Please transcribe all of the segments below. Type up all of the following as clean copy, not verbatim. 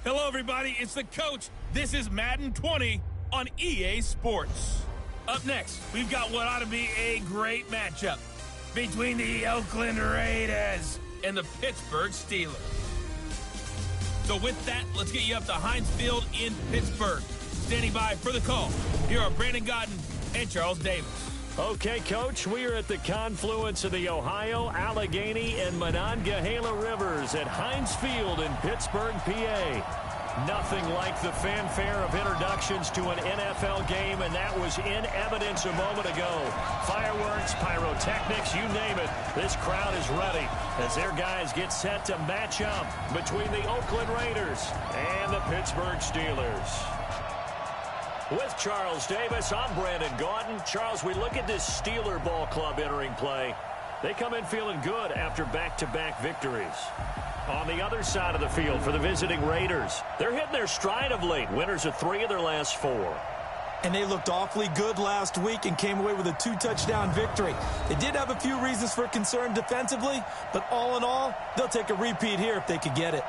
Hello, everybody. It's the coach. This is Madden 20 on EA Sports. Up next, we've got what ought to be a great matchup between the Oakland Raiders and the Pittsburgh Steelers. So with that, let's get you up to Heinz Field in Pittsburgh. Standing by for the call, here are Brandon Godden and Charles Davis. Okay, Coach, we are at the confluence of the Ohio, Allegheny, and Monongahela Rivers at Heinz Field in Pittsburgh, PA. Nothing like the fanfare of introductions to an NFL game, and that was in evidence a moment ago. Fireworks, pyrotechnics, you name it. This crowd is ready as their guys get set to match up between the Oakland Raiders and the Pittsburgh Steelers. With Charles Davis, I'm Brandon Gaudin. Charles, we look at this Steeler ball club entering play. They come in feeling good after back-to-back victories. On the other side of the field for the visiting Raiders, they're hitting their stride of late. Winners of 3 of their last 4. And they looked awfully good last week and came away with a 2-touchdown victory. They did have a few reasons for concern defensively, but all in all, they'll take a repeat here if they could get it.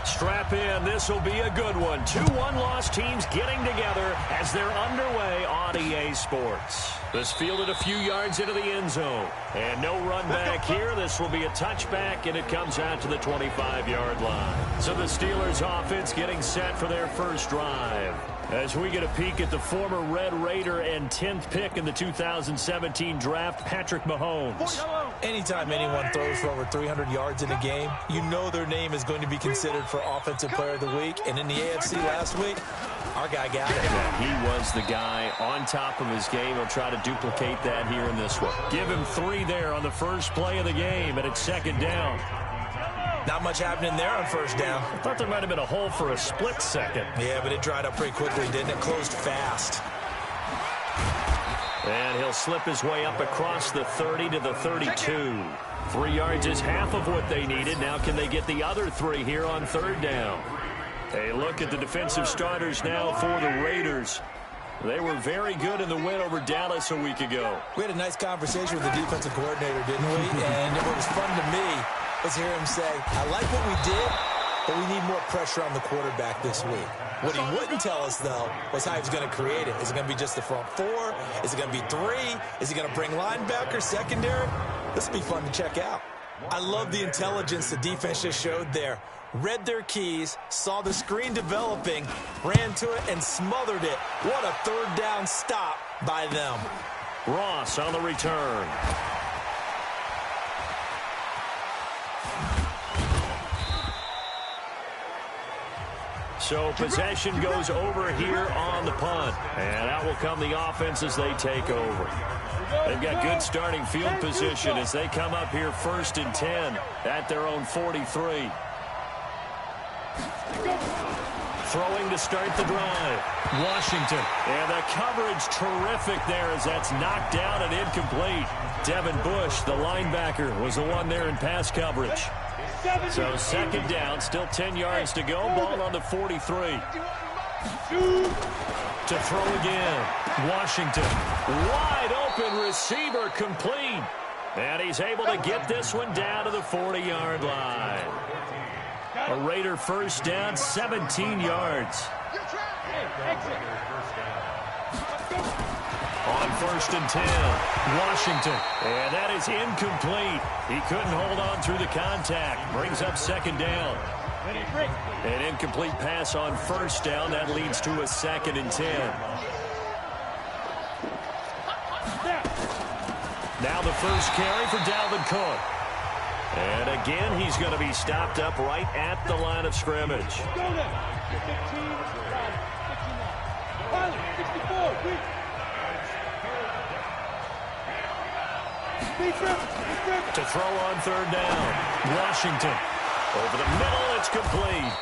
Strap in. This will be a good one. 2 one-loss teams getting together as they're underway on EA Sports. This fielded a few yards into the end zone. And no run back here. This will be a touchback, and it comes out to the 25-yard line. So the Steelers offense getting set for their first drive. As we get a peek at the former Red Raider and 10th pick in the 2017 draft, Patrick Mahomes. Anytime anyone throws for over 300 yards in a game, you know their name is going to be considered for Offensive Player of the Week. And in the AFC last week, our guy got it. Yeah, he was the guy on top of his game. He'll try to duplicate that here in this one. Give him 3 there on the first play of the game, and it's second down. Not much happening there on first down. I thought there might have been a hole for a split second. Yeah, but it dried up pretty quickly, didn't it? Closed fast. And he'll slip his way up across the 30 to the 32. 3 yards is half of what they needed. Now can they get the other 3 here on third down? A look at the defensive starters now for the Raiders. They were very good in the win over Dallas a week ago. We had a nice conversation with the defensive coordinator, didn't we? And what was fun to me was hear him say, I like what we did, but we need more pressure on the quarterback this week. What he wouldn't tell us, though, was how he was going to create it. Is it going to be just the front 4? Is it going to be 3? Is he going to bring linebacker, secondary? This will be fun to check out. I love the intelligence the defense just showed there. Read their keys, saw the screen developing, ran to it, and smothered it. What a third down stop by them. Ross on the return. So possession goes over here on the punt. And out will come the offense as they take over. They've got good starting field position as they come up here 1st and 10 at their own 43. Throwing to start the drive. Washington. And the coverage terrific there as that's knocked down and incomplete. Devin Bush, the linebacker, was the one there in pass coverage. So second down, still 10 yards to go. Ball on the 43. To throw again. Washington. Wide open receiver complete. And he's able to get this one down to the 40-yard line. A Raider first down, 17 yards. On 1st and 10, Washington. And that is incomplete. He couldn't hold on through the contact. Brings up second down. An incomplete pass on first down. That leads to a 2nd and 10. Now the first carry for Dalvin Cook. And again, he's going to be stopped up right at the line of scrimmage. To throw on third down. Washington. Over the middle, it's complete.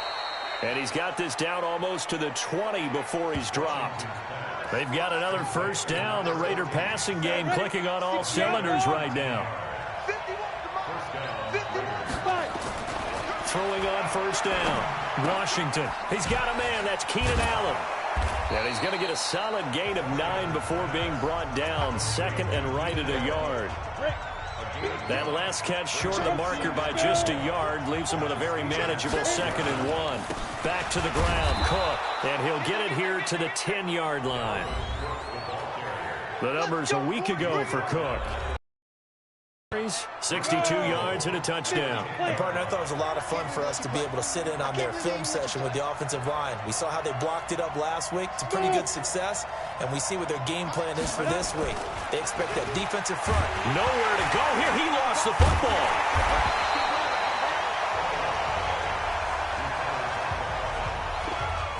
And he's got this down almost to the 20 before he's dropped. They've got another first down. The Raider passing game clicking on all cylinders right now. Throwing on first down. Washington. He's got a man. That's Keenan Allen. And he's going to get a solid gain of 9 before being brought down. Second and right at a yard. That last catch short of the marker by just a yard leaves him with a very manageable 2nd and 1. Back to the ground, Cook. And he'll get it here to the 10-yard line. The numbers a week ago for Cook. 62 yards and a touchdown. And, partner, I thought it was a lot of fun for us to be able to sit in on their film session with the offensive line. We saw how they blocked it up last week to pretty good success, and we see what their game plan is for this week. They expect that defensive front. Nowhere to go here. He lost the football.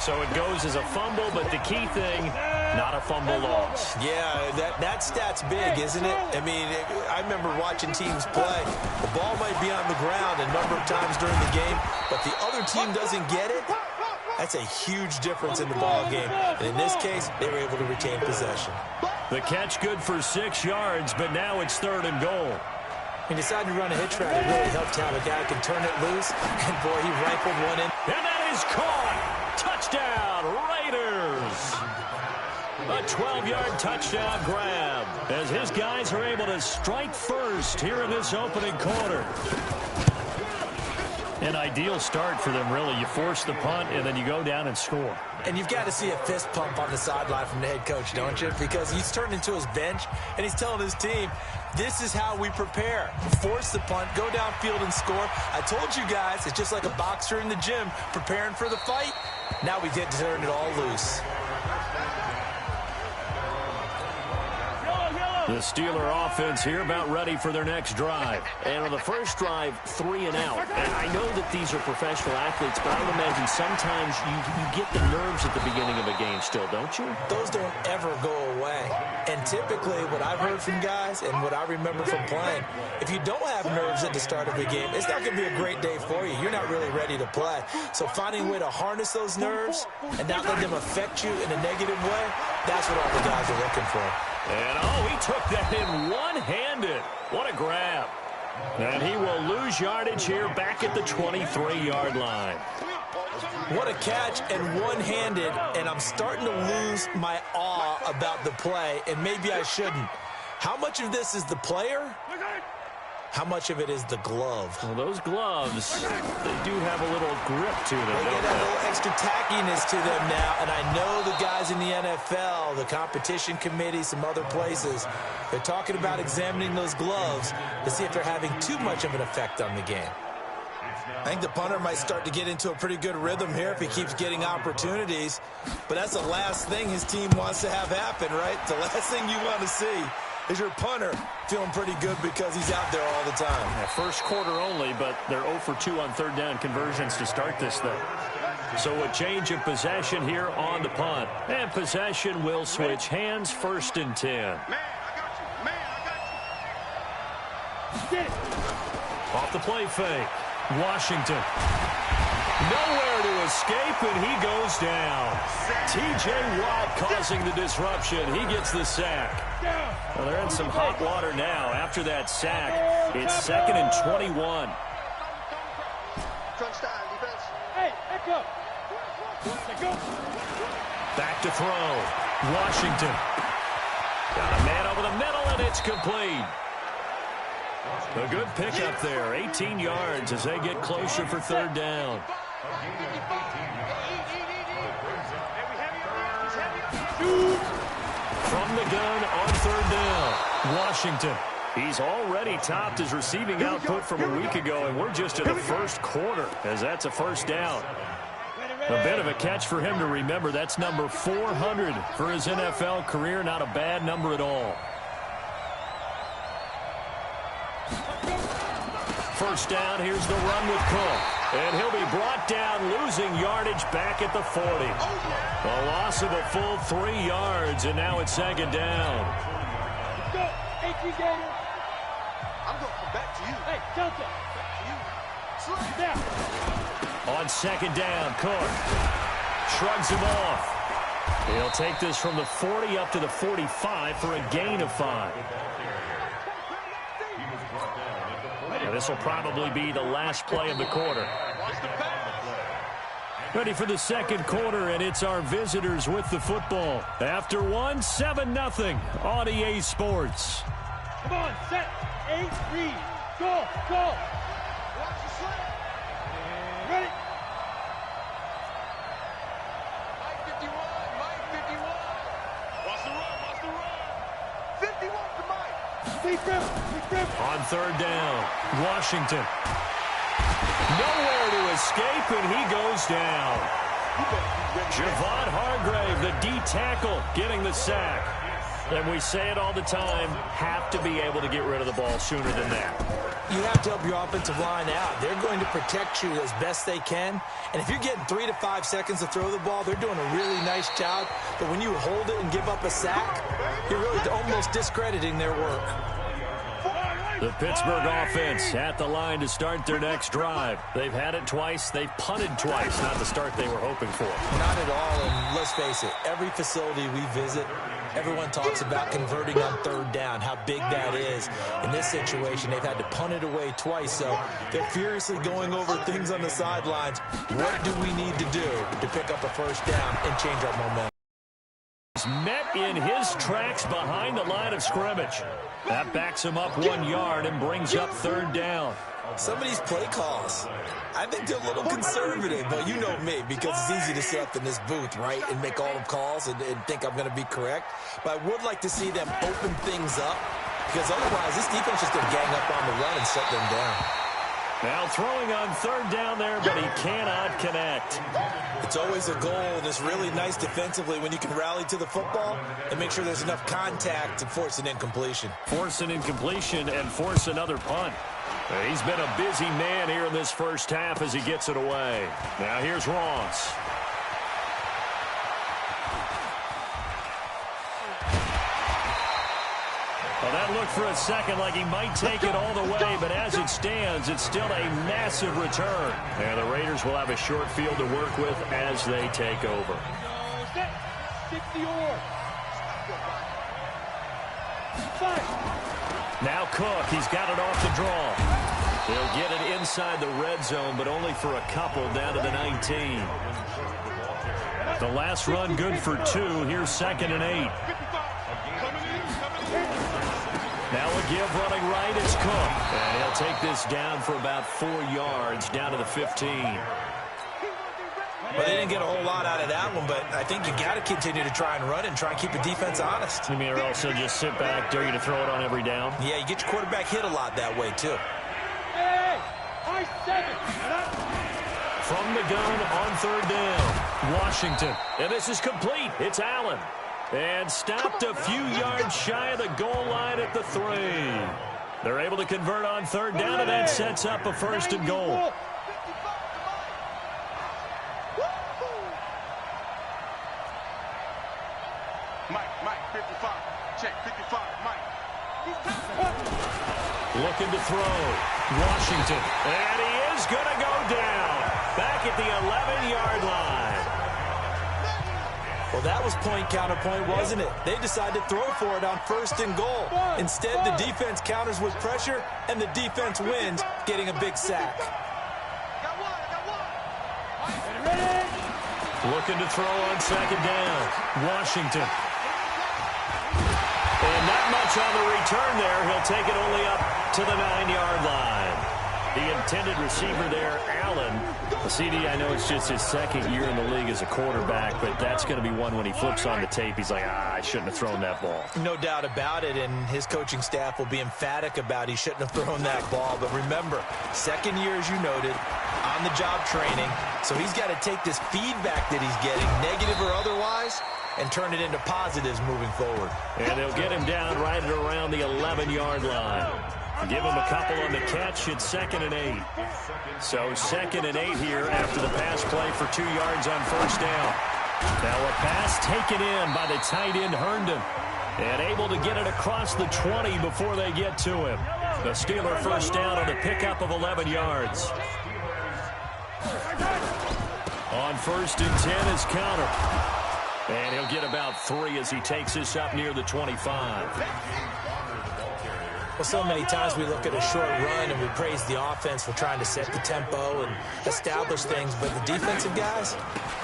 So it goes as a fumble, but the key thing, not a fumble loss. Yeah, that stat's big, isn't it? I mean, I remember watching teams play. The ball might be on the ground a number of times during the game, but the other team doesn't get it. That's a huge difference in the ball game. And in this case, they were able to retain possession. The catch good for 6 yards, but now it's 3rd and goal. He decided to run a hitch route. It really helped to have a guy who can turn it loose. And, boy, he rifled one in. And that is caught. Touchdown, Raiders. A 12-yard touchdown grab as his guys are able to strike first here in this opening quarter. An ideal start for them, really. You force the punt, and then you go down and score. And you've got to see a fist pump on the sideline from the head coach, don't you? Because he's turned into his bench, and he's telling his team, this is how we prepare. Force the punt, go downfield and score. I told you guys, it's just like a boxer in the gym preparing for the fight. Now we get to turn it all loose. The Steeler offense here about ready for their next drive. And on the first drive, 3 and out. And I know that these are professional athletes, but I would imagine sometimes you get the nerves at the beginning of a game still, don't you? Those don't ever go away. And typically what I've heard from guys and what I remember from playing, if you don't have nerves at the start of a game, it's not going to be a great day for you. You're not really ready to play. So finding a way to harness those nerves and not let them affect you in a negative way, that's what all the guys are looking for. And, oh, he took that in one-handed. What a grab. And he will lose yardage here back at the 23-yard line. What a catch and one-handed, and I'm starting to lose my awe about the play, and maybe I shouldn't. How much of this is the player? How much of it is the glove? Well, those gloves, they do have a little grip to them. They get a little extra tackiness to them now, and I know the guys in the NFL, the competition committee, some other places, they're talking about examining those gloves to see if they're having too much of an effect on the game. I think the punter might start to get into a pretty good rhythm here if he keeps getting opportunities, but that's the last thing his team wants to have happen, right? The last thing you want to see is your punter feeling pretty good because he's out there all the time. Yeah, first quarter only, but they're 0 for 2 on third down conversions to start this thing. So a change of possession here on the punt. And possession will switch hands, 1st and 10. Man, I got you. Off the play fake. Washington. Nowhere to escape, and he goes down. T.J. Watt causing the disruption. He gets the sack. Well, they're in some hot water now. After that sack, it's 2nd and 21. Hey, echo. Back to throw. Washington. Got a man over the middle, and it's complete. A good pickup there. 18 yards as they get closer for 3rd down. From the gun on 3rd down. Washington. He's already topped his receiving output from a week ago, and we're just in the first quarter as that's a 1st down. A bit of a catch for him to remember. That's number 400 for his NFL career. Not a bad number at all. 1st down, here's the run with Cook. And he'll be brought down, losing yardage back at the 40. A loss of a full 3 yards, and now it's 2nd down. Let's go. Hey, TJ. I'm going to come back to you. Hey, Johnson. Back to you. Slow down. On 2nd down, Cook shrugs him off. He'll take this from the 40 up to the 45 for a gain of 5. Now this will probably be the last play of the quarter. Ready for the second quarter, and it's our visitors with the football. After one, 7-0 on EA Sports. Come on, set, 8, read, go, go. Ready? Mike 51, Mike 51. Watch the run. 51 to Mike. Steve Griffin. On third down, Washington. Nowhere to escape, and he goes down. Javon Hargrave, the D tackle, getting the sack. And we say it all the time, have to be able to get rid of the ball sooner than that. You have to help your offensive line out. They're going to protect you as best they can. And if you're getting 3 to 5 seconds to throw the ball, they're doing a really nice job. But when you hold it and give up a sack, you're really almost discrediting their work. The Pittsburgh offense at the line to start their next drive. They've had it twice. They've punted twice. Not the start they were hoping for. Not at all, and let's face it, every facility we visit, everyone talks about converting on third down, how big that is. In this situation, they've had to punt it away twice, so they're furiously going over things on the sidelines. What do we need to do to pick up a first down and change our momentum? Met in his tracks behind the line of scrimmage. That backs him up 1 yard and brings up third down. Some of these play calls, I think they're a little conservative, but you know me, because it's easy to sit up in this booth, right, and make all the calls and think I'm going to be correct. But I would like to see them open things up, because otherwise this defense is going to gang up on the run and shut them down. Now throwing on third down there, but he cannot connect. It's always a goal, and it's really nice defensively when you can rally to the football and make sure there's enough contact to force an incompletion. Force an incompletion and force another punt. He's been a busy man here in this first half as he gets it away. Now here's Ross. Well, that looked for a second like he might take it all the way, but as it stands, it's still a massive return. And the Raiders will have a short field to work with as they take over. Now Cook, he's got it off the draw. They'll get it inside the red zone, but only for a couple down to the 19. The last run good for 2. Here's 2nd and 8. Now a give running right, it's Cook. And he'll take this down for about 4 yards, down to the 15. Well, they didn't get a whole lot out of that one, but I think you got to continue to try and run and try and keep the defense honest. You mean, or also just sit back, dare you to throw it on every down? Yeah, you get your quarterback hit a lot that way, too. From the gun on third down, Washington. And this is complete. It's Allen. And stopped a few yards shy of the goal line at the 3. They're able to convert on third down, and that sets up a 1st and goal. Mike, 55. Check, 55, Mike. Looking to throw. Washington. And he is going to go down. Back at the 11-yard line. Well, that was point counterpoint, wasn't it? They decided to throw for it on 1st and goal. Instead, the defense counters with pressure, and the defense wins, getting a big sack. Looking to throw on 2nd down. Washington. And not much on the return there. He'll take it only up to the 9-yard line. The intended receiver there, Allen. CD, I know it's just his 2nd year in the league as a quarterback, but that's going to be one when he flips on the tape. He's like, I shouldn't have thrown that ball. No doubt about it, and his coaching staff will be emphatic about he shouldn't have thrown that ball. But remember, 2nd year, as you noted, on-the-job training. So he's got to take this feedback that he's getting, negative or otherwise, and turn it into positives moving forward. And they'll get him down right at around the 11-yard line. Give him a couple on the catch. It's 2nd and 8. So 2nd and 8 here after the pass play for 2 yards on 1st down. Now a pass taken in by the tight end Herndon. And able to get it across the 20 before they get to him. The Steeler 1st down on a pickup of 11 yards. On 1st and 10 is counter. And he'll get about 3 as he takes this up near the 25. Well, so many times we look at a short run and we praise the offense for trying to set the tempo and establish things, but the defensive guys,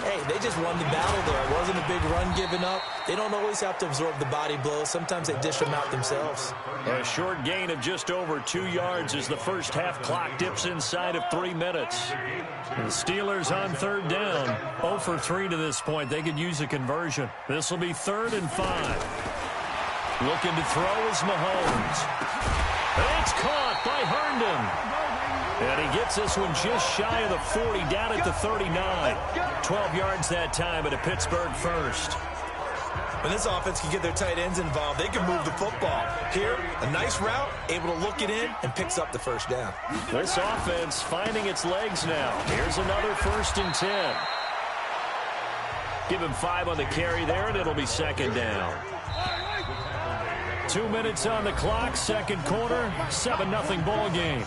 hey, they just won the battle there. It wasn't a big run given up. They don't always have to absorb the body blows. Sometimes they dish them out themselves. A short gain of just over 2 yards as the first half clock dips inside of 3 minutes. The Steelers on third down. 0 for 3 to this point. They could use a conversion. This will be 3rd and 5. Looking to throw is Mahomes. It's caught by Herndon. And he gets this one just shy of the 40, down at the 39. 12 yards that time at a Pittsburgh first. When this offense can get their tight ends involved, they can move the football. Here, a nice route, able to look it in, and picks up the first down. This offense finding its legs now. Here's another 1st and 10. Give him 5 on the carry there, and it'll be 2nd down. 2 minutes on the clock, second quarter, 7-0 ball game.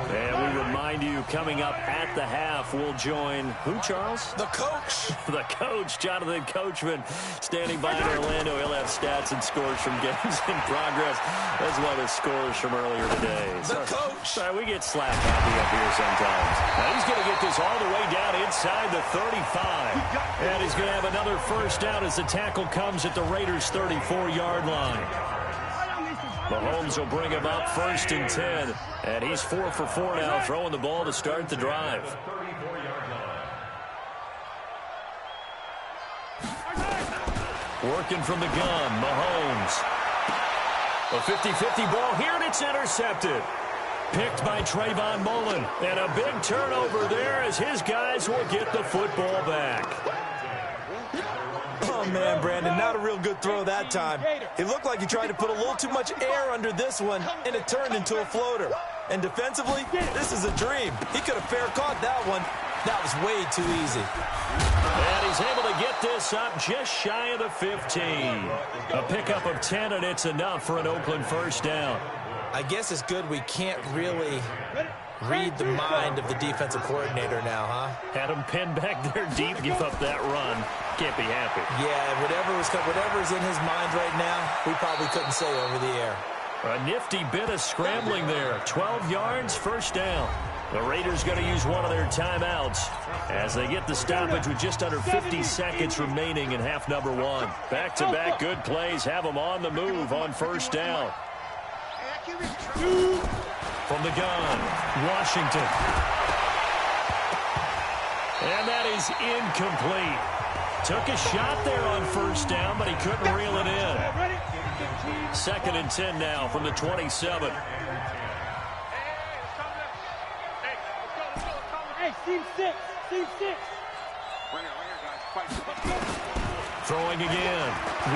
And we remind you, coming up at the half, we'll join who, Charles? The coach. The coach, Jonathan Coachman, standing by in Orlando. He'll have stats and scores from games in progress, as well as scores from earlier today. The coach. Sorry, we get slap happy up here sometimes. Now he's going to get this all the way down inside the 35. And he's going to have another first down as the tackle comes at the Raiders' 34-yard line. Mahomes will bring him up 1st and 10. And he's 4 for 4 now, throwing the ball to start the drive. Working from the gun, Mahomes. A 50-50 ball here, and it's intercepted. Picked by Trayvon Mullen. And a big turnover there as his guys will get the football back. Oh, man, Brandon, not a real good throw that time. It looked like he tried to put a little too much air under this one, and it turned into a floater. And defensively, this is a dream. He could have fair caught that one. That was way too easy. And he's able to get this up just shy of the 15. A pickup of 10, and it's enough for an Oakland first down. I guess it's good we can't really read the mind of the defensive coordinator now, huh? Had him pinned back there deep, give up that run. Can't be happy. Yeah, whatever's in his mind right now, we probably couldn't say over the air. A nifty bit of scrambling there. 12 yards, first down. The Raiders going to use one of their timeouts as they get the stoppage with just under 50 seconds remaining in half number 1. Back-to-back good plays have them on the move on first down. From the gun, Washington. And that is incomplete. Took a shot there on first down, but he couldn't reel it in. 2nd and 10 now from the 27. Hey, team 6. Throwing again,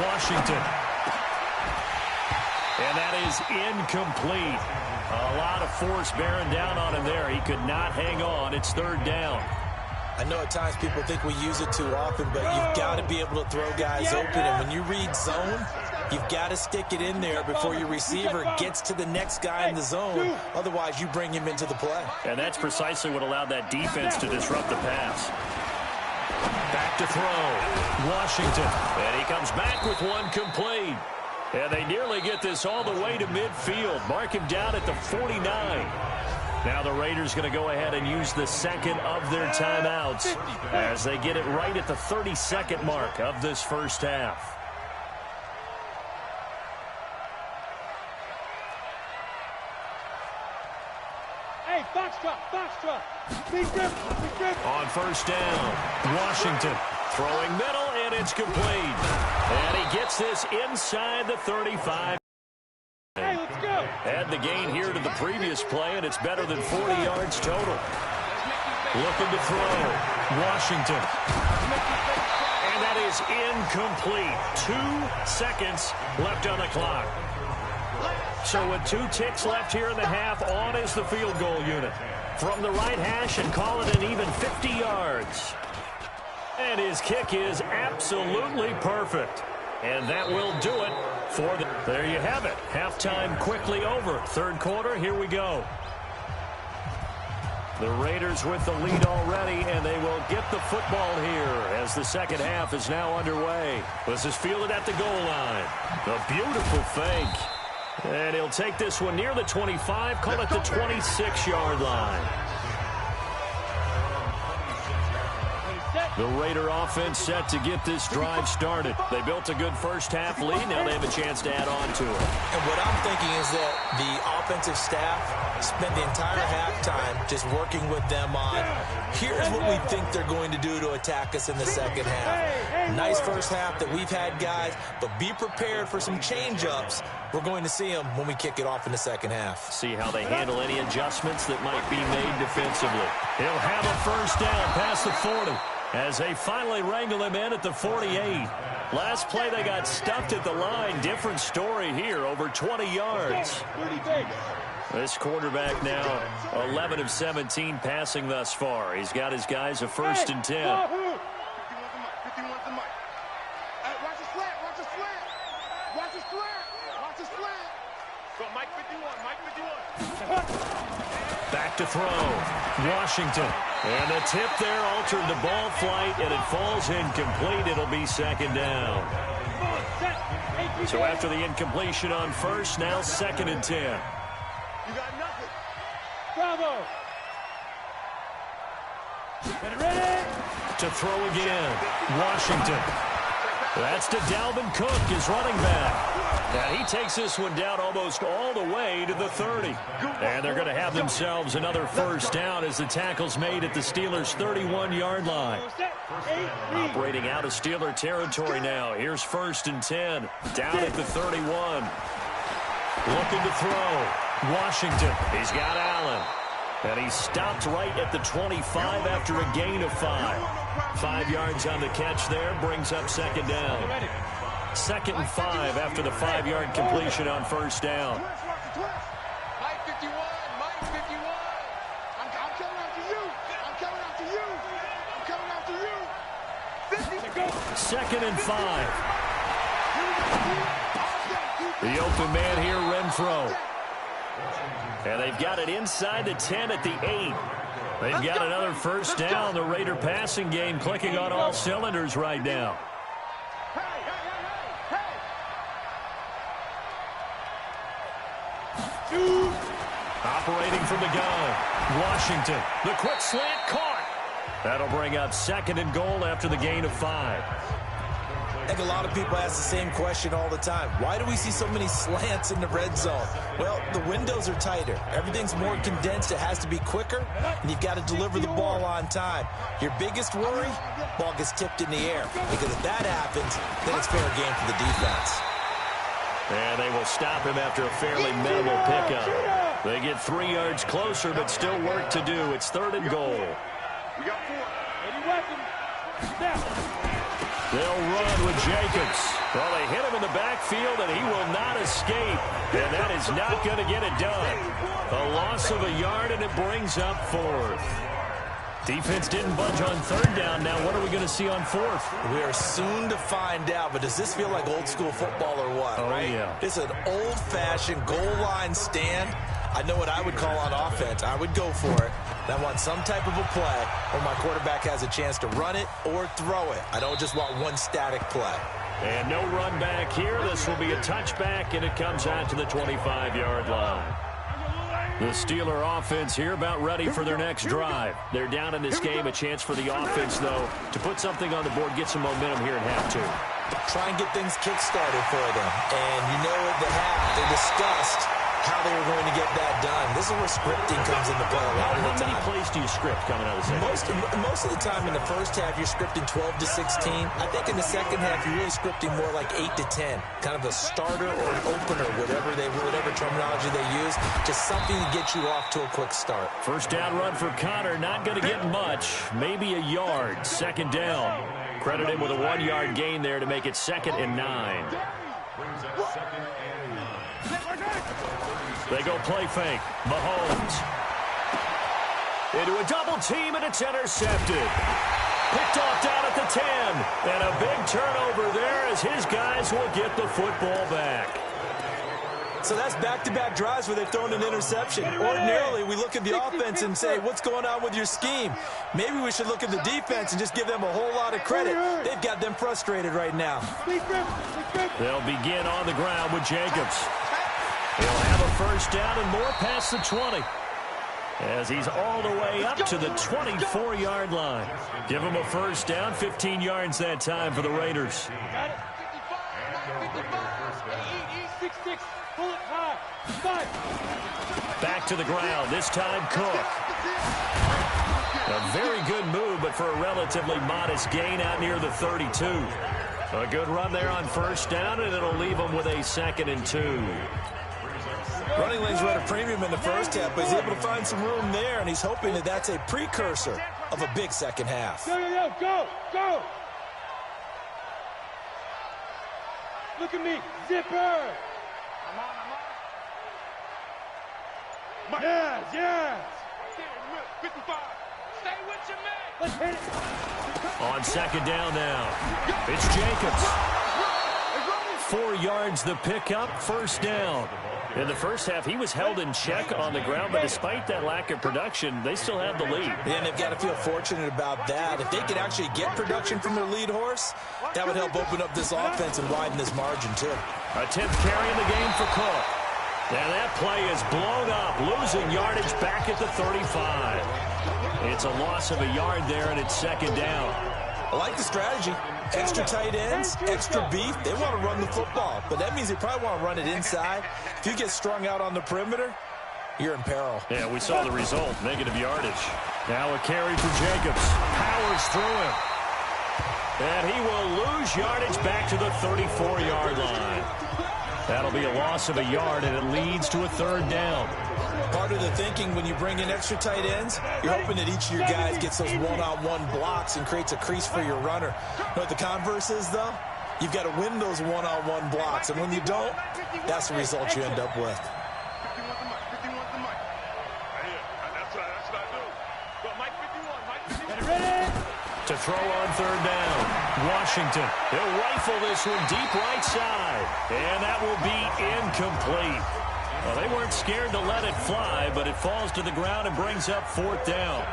Washington. And that is incomplete. A lot of force bearing down on him there. He could not hang on. It's 3rd down. I know at times people think we use it too often, but you've got to be able to throw guys open. And when you read zone, you've got to stick it in there before your receiver gets to the next guy in the zone. Otherwise, you bring him into the play. And that's precisely what allowed that defense to disrupt the pass. Back to throw. Washington. And he comes back with one complete. And they nearly get this all the way to midfield. Mark him down at the 49. Now the Raiders going to go ahead and use the second of their timeouts as they get it right at the 32nd mark of this first half. Hey, box drop. Big grip. On first down, Washington throwing middle, and it's complete. And he gets this inside the 35. Hey, let's go. Add the gain here to the previous play, and it's better than 40 yards total. Looking to throw. Washington. And that is incomplete. 2 seconds left on the clock. So with 2 ticks left here in the half, on is the field goal unit. From the right hash and call it an even 50 yards. And his kick is absolutely perfect. And that will do it for the... There you have it. Halftime quickly over. 3rd quarter, here we go. The Raiders with the lead already, and they will get the football here as the second half is now underway. This is fielded at the goal line. A beautiful fake. And he'll take this one near the 25, call it the 26-yard line. The Raider offense set to get this drive started. They built a good first-half lead. Now they have a chance to add on to it. And what I'm thinking is that the offensive staff spent the entire halftime just working with them on, here's what we think they're going to do to attack us in the second half. Nice first half that we've had, guys, but be prepared for some change-ups. We're going to see them when we kick it off in the second half. See how they handle any adjustments that might be made defensively. He'll have a first down past the 40. As they finally wrangle him in at the 48. Last play, they got stuffed at the line. Different story here, over 20 yards. This quarterback now 11 of 17 passing thus far. He's got his guys a first and 10. Watch the slant, watch the slant. Watch the slant, watch the slant. Go, Mike 51, Mike 51. Back to throw. Washington. And the tip there altered the ball flight, and it falls incomplete. It'll be second down. So after the incompletion on first, now second and 10. You got nothing. Bravo. Ready? To throw again. Washington. That's to Dalvin Cook, his running back. And he takes this one down almost all the way to the 30. And they're going to have themselves another first down as the tackle's made at the Steelers' 31-yard line. Operating out of Steeler territory now. Here's first and 10. Down at the 31. Looking to throw. Washington. He's got Allen. And he stopped right at the 25 after a gain of 5. 5 yards on the catch there brings up second down. Second and 5 after the 5-yard completion on first down. Mike 51, Mike 51. I'm coming after you. I'm coming after you. I'm coming after you. 50. Second and 5. The open man here, Renfro. And they've got it inside the 10 at the 8. They've got another first down. The Raider passing game clicking on all cylinders right now. Operating from the gun. Washington. The quick slant caught. That'll bring up second and goal after the gain of 5. I think a lot of people ask the same question all the time. Why do we see so many slants in the red zone? Well, the windows are tighter. Everything's more condensed. It has to be quicker, and you've got to deliver the ball on time. Your biggest worry, ball gets tipped in the air. Because if that happens, then it's fair game for the defense. And they will stop him after a fairly minimal pickup. They get 3 yards closer, but still work to do. It's third and goal. We got 4. Any weapons? Snap. They'll run with Jacobs. Well, they hit him in the backfield, and he will not escape. And that is not going to get it done. A loss of a yard, and it brings up fourth. Defense didn't budge on third down. Now what are we going to see on fourth? We are soon to find out, but does this feel like old school football or what? Oh, right? Yeah. It's an old-fashioned goal line stand. I know what I would call on offense. I would go for it. And I want some type of a play where my quarterback has a chance to run it or throw it. I don't just want one static play. And no run back here. This will be a touchback, and it comes out to the 25-yard line. The Steeler offense here about ready for their next drive. They're down in this game. A chance for the offense, though, to put something on the board, get some momentum here in half two. Try and get things kick-started for them. And you know at the half, they discussed how they were going to get that done. This is where scripting comes into play a lot of the time. How many plays do you script coming out of the second? Most of the time in the first half, you're scripting 12 to 16. I think in the second half, you're really scripting more like 8 to 10. Kind of a starter or an opener, whatever terminology they use. Just something to get you off to a quick start. First down run for Connor. Not going to get much. Maybe a yard. Second down. Credit him with a 1-yard gain there to make it 2nd and 9. They go play fake. Mahomes. Into a double team, and it's intercepted. Picked off down at the 10. And a big turnover there as his guys will get the football back. It's So that's back-to-back drives where they've thrown an interception. Ordinarily, we look at the offense and say, what's going on with your scheme? Maybe we should look at the defense and just give them a whole lot of credit. They've got them frustrated right now. They'll begin on the ground with Jacobs. He'll have a first down and more past the 20. As he's all the way up to the 24-yard line. Give him a first down, 15 yards that time for the Raiders. Back to the ground, this time Cook. A very good move, but for a relatively modest gain out near the 32. A good run there on first down, and it'll leave him with a 2nd and 2. Running lanes were at a premium in the first half, but he's able to find some room there, and he's hoping that that's a precursor of a big second half. Go! Look at me, zipper! Yes! 55. Stay with your man. Let's hit it. On second down now, it's Jacobs. 4 yards the pickup, first down. In the first half, he was held in check on the ground, but despite that lack of production, they still have the lead. And they've got to feel fortunate about that. If they could actually get production from their lead horse, that would help open up this offense and widen this margin, too. A 10th carry in the game for Cook. And that play is blown up, losing yardage back at the 35. It's a loss of a yard there, and it's second down. I like the strategy. Extra tight ends, extra beef. They want to run the football, but that means they probably want to run it inside. If you get strung out on the perimeter, you're in peril. Yeah, we saw the result, negative yardage. Now a carry for Jacobs. Powers through him. And he will lose yardage back to the 34-yard line. That'll be a loss of a yard, and it leads to a third down. Part of the thinking when you bring in extra tight ends, you're hoping that each of your guys gets those one-on-one blocks and creates a crease for your runner. You know what the converse is, though? You've got to win those one-on-one blocks, and when you don't, that's the result you end up with. To throw on third down, Washington. He'll rifle this one deep right side, and that will be incomplete. Well, they weren't scared to let it fly, but it falls to the ground and brings up fourth down.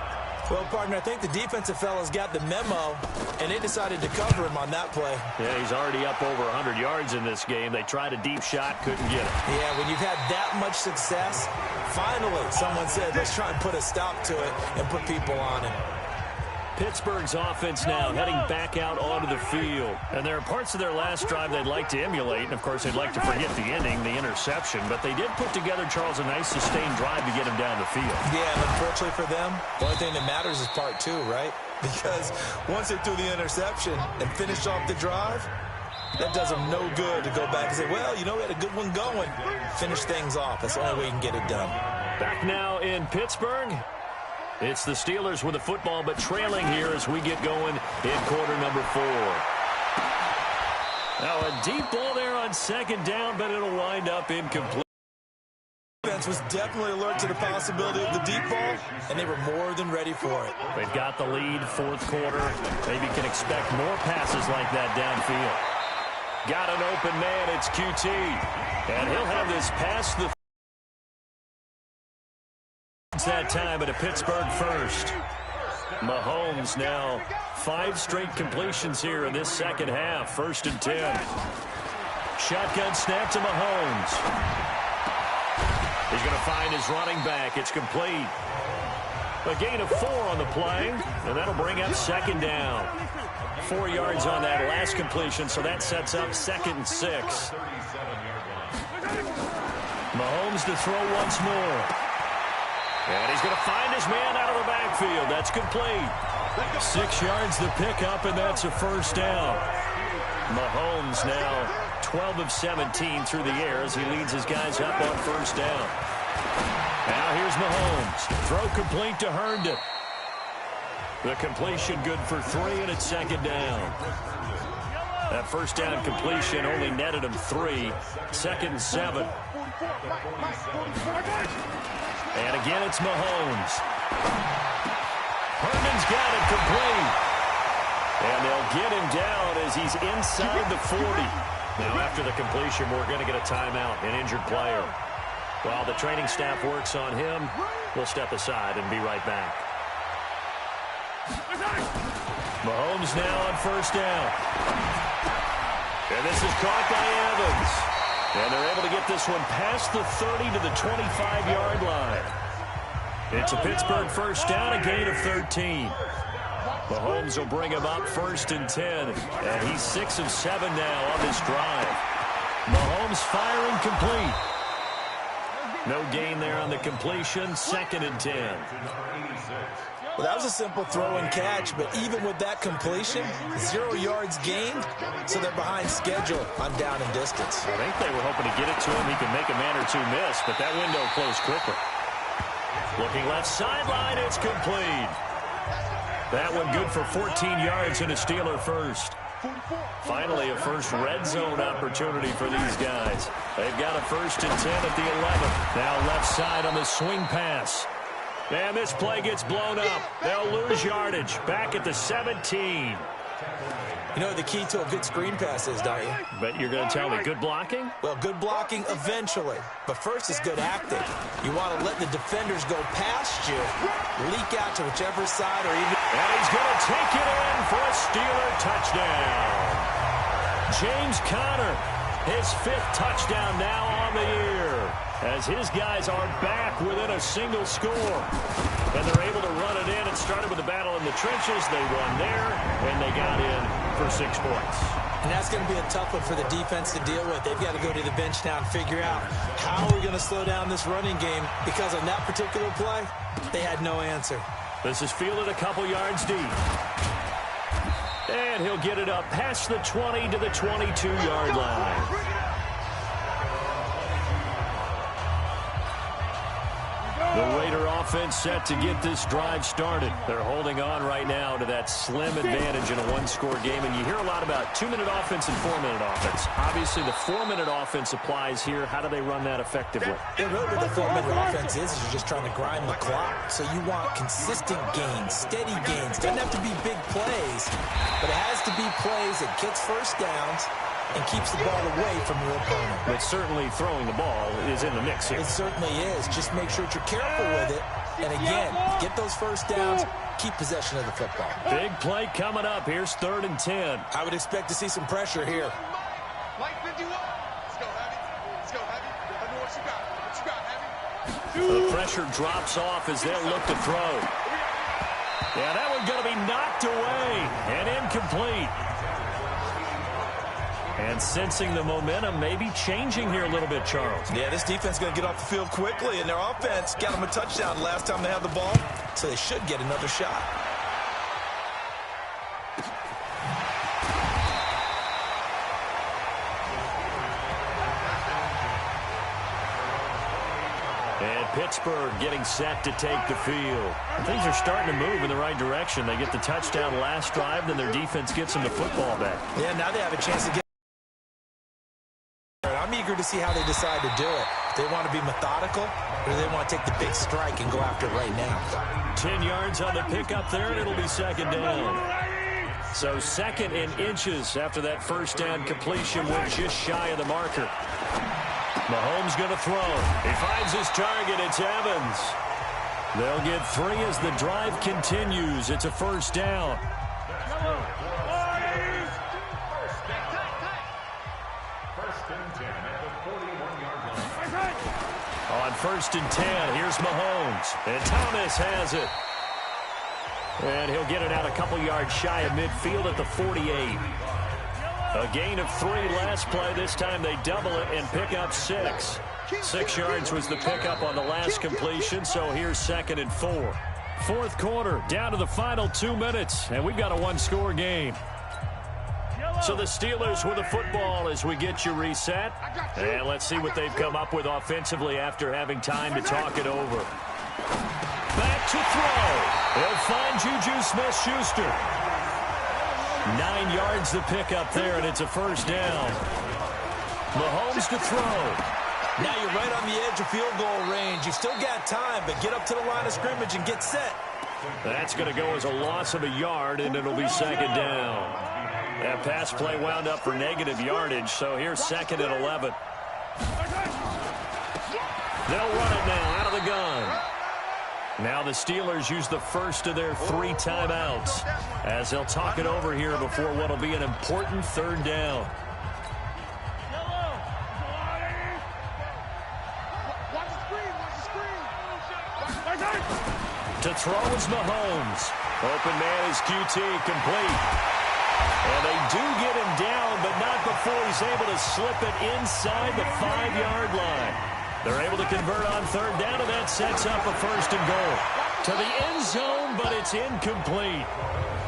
Well, partner, I think the defensive fellas got the memo, and they decided to cover him on that play. Yeah, he's already up over 100 yards in this game. They tried a deep shot, couldn't get it. Yeah, when you've had that much success, finally someone said, let's try and put a stop to it and put people on it. Pittsburgh's offense now heading back out onto the field. And there are parts of their last drive they'd like to emulate. And, of course, they'd like to forget the ending, the interception. But they did put together, Charles, a nice sustained drive to get him down the field. Yeah, and unfortunately for them, the only thing that matters is part two, right? Because once they threw the interception and finished off the drive, that does them no good to go back and say, well, you know, we had a good one going. Finish things off. That's the only way you can get it done. Back now in Pittsburgh. It's the Steelers with the football, but trailing here as we get going in quarter number 4. Now a deep ball there on second down, but it'll wind up incomplete. The defense was definitely alert to the possibility of the deep ball, and they were more than ready for it. They've got the lead, fourth quarter. Maybe can expect more passes like that downfield. Got an open man, it's QT. And he'll have this past the that time at a Pittsburgh first. Mahomes now 5 straight completions here in this second half. 1st and 10. Shotgun snap to Mahomes. He's going to find his running back. It's complete. A gain of 4 on the play, and that'll bring up second down. 4 yards on that last completion, so that sets up 2nd and 6. Mahomes to throw once more. And he's going to find his man out of the backfield. That's complete. 6 yards the pickup, and that's a first down. Mahomes now 12 of 17 through the air as he leads his guys up on first down. Now here's Mahomes. Throw complete to Herndon. The completion good for 3, and it's second down. That first down completion only netted him 3. 2nd and 7. And again, it's Mahomes. Herndon's got it complete. And they'll get him down as he's inside the 40. Now, after the completion, we're going to get a timeout, an injured player. While the training staff works on him, we'll step aside and be right back. Mahomes now on first down. And this is caught by Evans. And they're able to get this one past the 30 to the 25-yard line. It's a Pittsburgh first down, a gain of 13. Mahomes will bring him up first and 10. And he's 6 of 7 now on this drive. Mahomes firing complete. No gain there on the completion, 2nd and 10. Well, that was a simple throw and catch, but even with that completion, 0 yards gained, so they're behind schedule on down and distance. I think they were hoping to get it to him. He can make a man or two miss, but that window closed quickly. Looking left sideline, it's complete. That one good for 14 yards and a Steeler first. Finally, a first red zone opportunity for these guys. They've got a 1st and 10 at the 11th. Now left side on the swing pass. And this play gets blown up. They'll lose yardage. Back at the 17. You know what the key to a good screen pass is, don't you? But you're going to tell me good blocking? Well, good blocking eventually. But first is good acting. You want to let the defenders go past you, leak out to whichever side or even... And he's going to take it in for a Steeler touchdown. James Conner, his 5th touchdown now on the year, as his guys are back within a single score. And they're able to run it in. It started with a battle in the trenches. They won there, and they got in for 6 points. And that's going to be a tough one for the defense to deal with. They've got to go to the bench now and figure out how we're going to slow down this running game, because on that particular play, they had no answer. This is fielded a couple yards deep. And he'll get it up past the 20 to the 22-yard line. The Raider offense set to get this drive started. They're holding on right now to that slim advantage in a 1-score game. And you hear a lot about 2-minute offense and 4-minute offense. Obviously, the 4-minute offense applies here. How do they run that effectively? Yeah, really what the 4-minute offense is you're just trying to grind the clock. So you want consistent gains, steady gains. Doesn't have to be big plays, but it has to be plays that gets first downs and keeps the ball away from your opponent. But certainly throwing the ball is in the mix here. It certainly is. Just make sure that you're careful with it. And again, get those first downs, keep possession of the football. Big play coming up. Here's 3rd and 10. I would expect to see some pressure here. Mike 51. Let's go, Heavy. Let's go, Heavy. Let me know what you got. What you got, Heavy? The pressure drops off as they'll look to throw. Yeah, that one's going to be knocked away and incomplete. And sensing the momentum maybe changing here a little bit, Charles. Yeah, this defense is going to get off the field quickly, and their offense got them a touchdown last time they had the ball, so they should get another shot. And Pittsburgh getting set to take the field. Things are starting to move in the right direction. They get the touchdown last drive, then their defense gets them the football back. Yeah, now they have a chance to get... I'm eager to see how they decide to do it. Do they want to be methodical, or do they want to take the big strike and go after it right now? 10 yards on the pickup there, and it'll be 2nd down. So 2nd and inches after that first down completion. We're just shy of the marker. Mahomes going to throw. He finds his target. It's Evans. They'll get 3 as the drive continues. It's a first down. On 1st and 10, here's Mahomes. And Thomas has it. And he'll get it out a couple yards shy of midfield at the 48. A gain of 3 last play. This time they double it and pick up 6. 6 yards was the pickup on the last completion, so here's 2nd and 4. 4th quarter, down to the final 2 minutes, and we've got a 1-score game. So the Steelers with the football as we get you reset. And let's see what they've come up with offensively after having time to talk it over. Back to throw. They'll find Juju Smith-Schuster. 9 yards the pickup there, and it's a first down. Mahomes to throw. Now you're right on the edge of field goal range. You still got time, but get up to the line of scrimmage and get set. That's going to go as a loss of a yard, and it'll be 2nd down. That pass play wound up for negative yardage, so here's 2nd and 11. They'll run it now out of the gun. Now the Steelers use the first of their 3 timeouts as they'll talk it over here before what will be an important 3rd down. To throw is Mahomes. Open man is QT, complete. And they do get him down, but not before he's able to slip it inside the 5-yard line. They're able to convert on 3rd down, and that sets up a 1st and goal. To the end zone, but it's incomplete.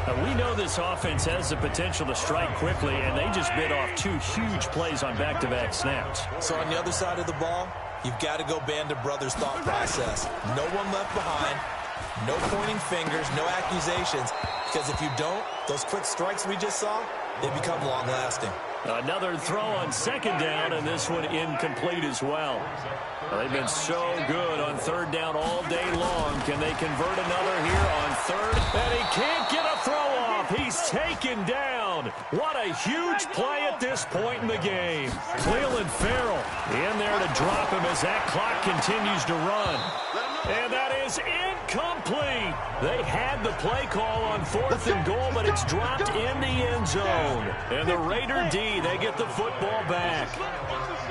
Now, we know this offense has the potential to strike quickly, and they just bit off 2 huge plays on back-to-back snaps. So on the other side of the ball, you've got to go Band of Brothers thought process. No one left behind, no pointing fingers, no accusations, because if you don't, those quick strikes we just saw, they become long-lasting. Another throw on 2nd down, and this one incomplete as well. They've been so good on 3rd down all day long. Can they convert another here on 3rd? And he can't get a throw off. He's taken down. What a huge play at this point in the game. Cleveland Farrell in there to drop him as that clock continues to run. And that is incomplete. They had the play call on 4th and goal, but it's dropped in the end zone. And the Raider D, they get the football back.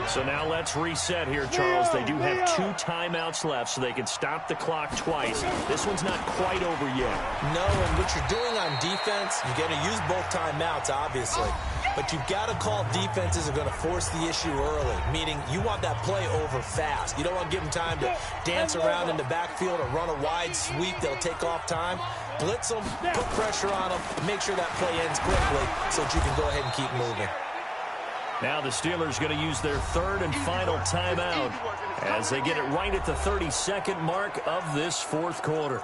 So now let's reset here, Charles. They do have 2 timeouts left, so they can stop the clock twice. This one's not quite over yet. No, and what you're doing on defense, you're going to use both timeouts, obviously. But you've got to call defenses are going to force the issue early, meaning you want that play over fast. You don't want to give them time to dance around in the backfield or run a wide sweep. They'll take off time. Blitz them, put pressure on them, make sure that play ends quickly so that you can go ahead and keep moving. Now the Steelers going to use their 3rd and final timeout as they get it right at the 32nd mark of this 4th quarter.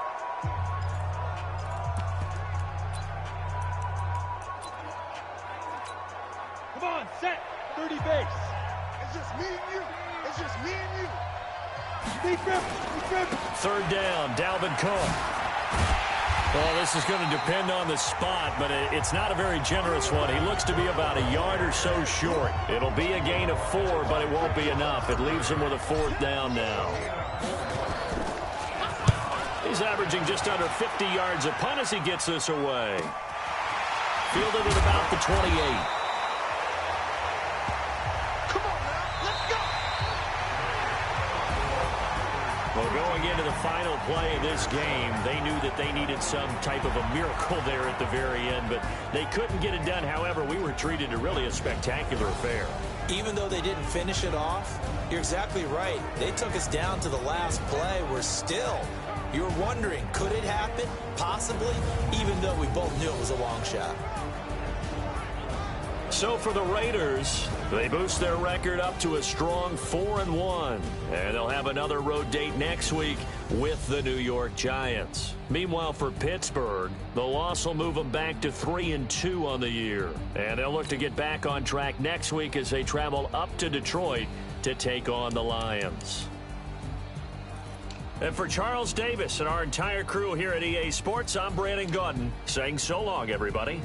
Come on, set. 30 base. It's just me and you. It's just me and you. Defense. 3rd down, Dalvin Cook. Well, this is going to depend on the spot, but it's not a very generous one. He looks to be about a yard or so short. It'll be a gain of 4, but it won't be enough. It leaves him with a 4th down now. He's averaging just under 50 yards a punt as he gets this away. Fielded at about the 28. Well, going into the final play of this game, they knew that they needed some type of a miracle there at the very end, but they couldn't get it done. However, we were treated to really a spectacular affair. Even though they didn't finish it off, you're exactly right. They took us down to the last play. You're wondering, could it happen? Possibly, even though we both knew it was a long shot. So for the Raiders, they boost their record up to a strong 4-1. And they'll have another road date next week with the New York Giants. Meanwhile, for Pittsburgh, the loss will move them back to 3-2 on the year. And they'll look to get back on track next week as they travel up to Detroit to take on the Lions. And for Charles Davis and our entire crew here at EA Sports, I'm Brandon Gaudin saying so long, everybody.